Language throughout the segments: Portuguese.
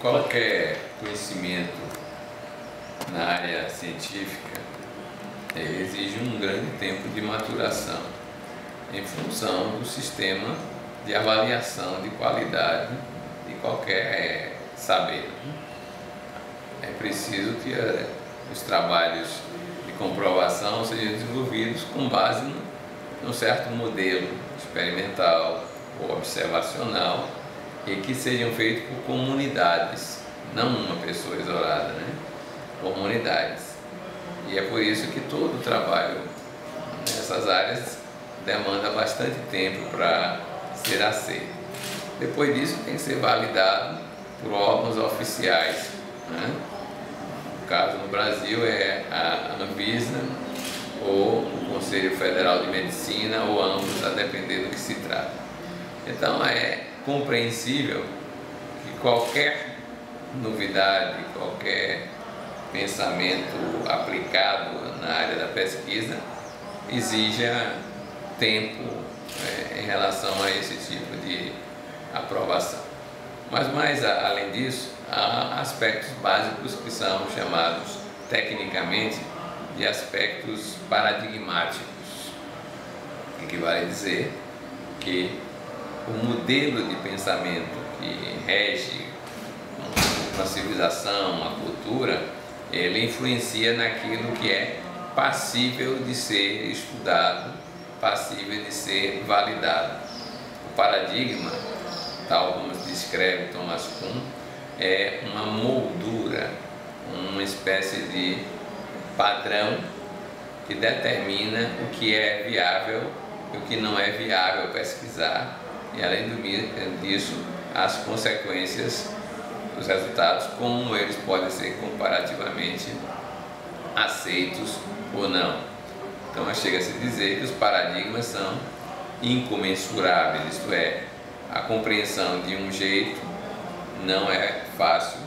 Qualquer conhecimento na área científica exige um grande tempo de maturação em função do sistema de avaliação de qualidade de qualquer saber. É preciso que os trabalhos de comprovação sejam desenvolvidos com base num certo modelo experimental ou observacional e que sejam feitos por comunidades, não uma pessoa isolada, né? Comunidades. E é por isso que todo o trabalho nessas áreas demanda bastante tempo para ser aceito. Depois disso tem que ser validado por órgãos oficiais, né? No caso, no Brasil é a Anvisa ou o Conselho Federal de Medicina, ou ambos, a depender do que se trata. Então é compreensível que qualquer novidade, qualquer pensamento aplicado na área da pesquisa exija tempo em relação a esse tipo de aprovação. Mas além disso, há aspectos básicos que são chamados tecnicamente de aspectos paradigmáticos, que equivale a dizer que o modelo de pensamento que rege uma civilização, uma cultura, ele influencia naquilo que é passível de ser estudado, passível de ser validado. O paradigma, tal como descreve Thomas Kuhn, é uma moldura, uma espécie de padrão que determina o que é viável e o que não é viável pesquisar, e além disso, as consequências, os resultados, como eles podem ser comparativamente aceitos ou não. Então chega a se dizer que os paradigmas são incomensuráveis, isto é, a compreensão de um jeito não é fácil,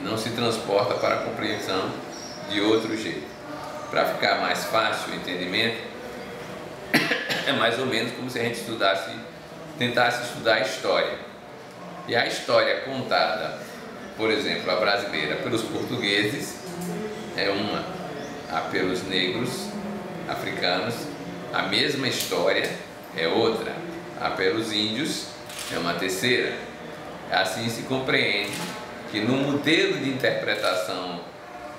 não se transporta para a compreensão de outro jeito. Para ficar mais fácil o entendimento, é mais ou menos como se a gente tentasse estudar a história. E a história contada, por exemplo, a brasileira pelos portugueses é uma, a pelos negros africanos a mesma história é outra, a pelos índios é uma terceira. Assim se compreende que no modelo de interpretação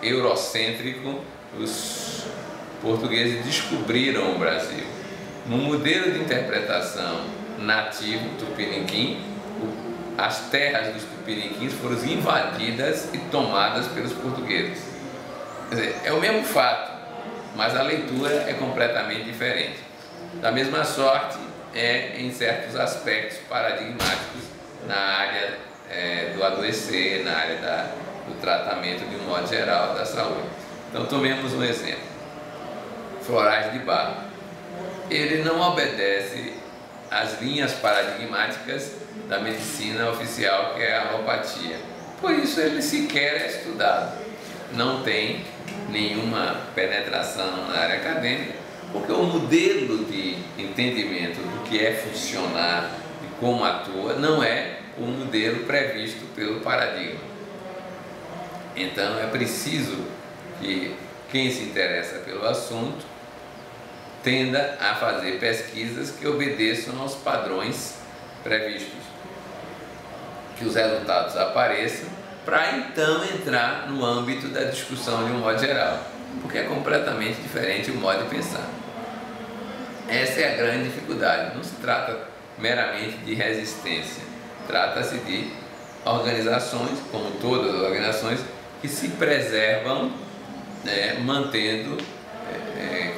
eurocêntrico os portugueses descobriram o Brasil. No modelo de interpretação nativo tupiniquim, as terras dos tupiniquins foram invadidas e tomadas pelos portugueses. Quer dizer, é o mesmo fato, mas a leitura é completamente diferente. Da mesma sorte é em certos aspectos paradigmáticos na área do adoecer, na área do tratamento de um modo geral da saúde. Então tomemos um exemplo. Florais de Bach. Ele não obedece às linhas paradigmáticas da medicina oficial, que é a alopatia. Por isso ele sequer é estudado. Não tem nenhuma penetração na área acadêmica, porque o modelo de entendimento do que é funcionar e como atua não é o modelo previsto pelo paradigma. Então é preciso que quem se interessa pelo assunto tenda a fazer pesquisas que obedeçam aos padrões previstos, que os resultados apareçam, para então entrar no âmbito da discussão de um modo geral, porque é completamente diferente o modo de pensar. Essa é a grande dificuldade. Não se trata meramente de resistência, trata-se de organizações, como todas as organizações, que se preservam mantendo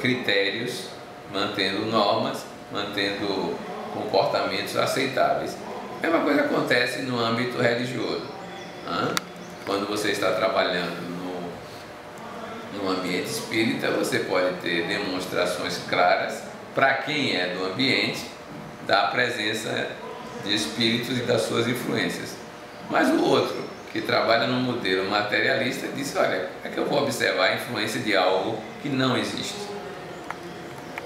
critérios, mantendo normas, mantendo comportamentos aceitáveis. A mesma coisa acontece no âmbito religioso. Quando você está trabalhando no ambiente espírita, você pode ter demonstrações claras para quem é do ambiente da presença de espíritos e das suas influências. Mas o outro, que trabalha num modelo materialista, diz: olha, é que eu vou observar a influência de algo que não existe.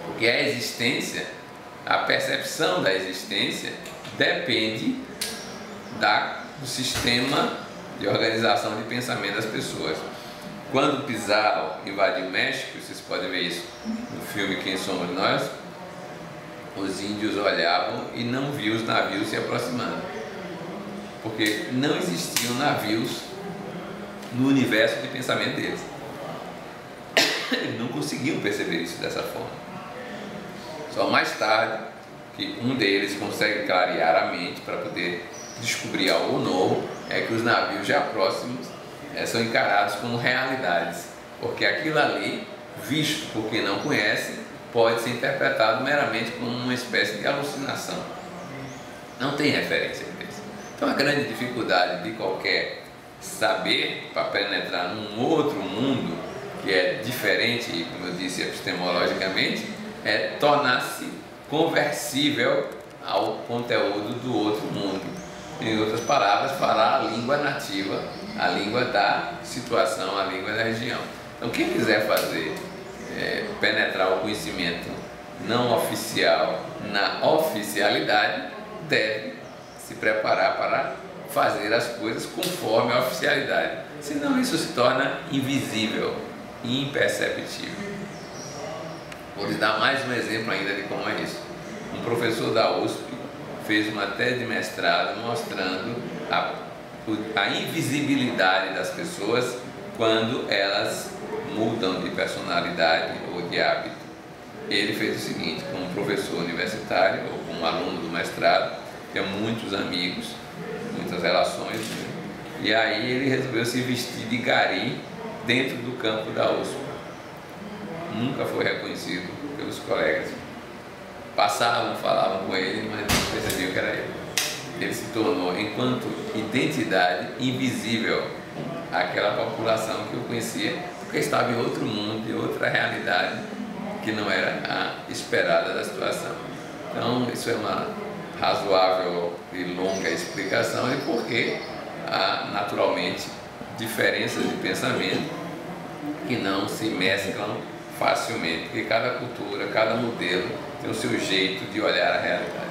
Porque a existência, a percepção da existência, depende da do sistema de organização de pensamento das pessoas. Quando Pizarro invadiu o México, vocês podem ver isso no filme Quem Somos Nós, os índios olhavam e não viam os navios se aproximando, porque não existiam navios no universo de pensamento deles. Eles não conseguiam perceber isso dessa forma. Só mais tarde que um deles consegue clarear a mente para poder descobrir algo novo, é que os navios já próximos são encarados como realidades, porque aquilo ali, visto por quem não conhece, pode ser interpretado meramente como uma espécie de alucinação. Não tem referência para isso. Então a grande dificuldade de qualquer saber para penetrar num outro mundo que é diferente, como eu disse, epistemologicamente, é tornar-se conversível ao conteúdo do outro mundo. Em outras palavras, falar a língua nativa, a língua da situação, a língua da região. Então quem quiser fazer, penetrar o conhecimento não oficial na oficialidade, deve se preparar para fazer as coisas conforme a oficialidade. Senão isso se torna invisível, imperceptível. Vou lhes dar mais um exemplo ainda de como é isso. Um professor da USP fez uma tese de mestrado mostrando a invisibilidade das pessoas quando elas mudam de personalidade ou de hábito. Ele fez o seguinte, como professor universitário ou como aluno do mestrado, tinha muitos amigos, muitas relações, e aí ele resolveu se vestir de gari dentro do campo da USP. Nunca foi reconhecido pelos colegas. Passavam, falavam com ele, mas não percebiam que era ele. Ele se tornou, enquanto identidade, invisível àquela população que eu conhecia, porque estava em outro mundo, em outra realidade, que não era a esperada da situação. Então, isso é uma razoável e longa explicação de por que há, naturalmente, diferenças de pensamento que não se mesclam facilmente, porque cada cultura, cada modelo tem o seu jeito de olhar a realidade.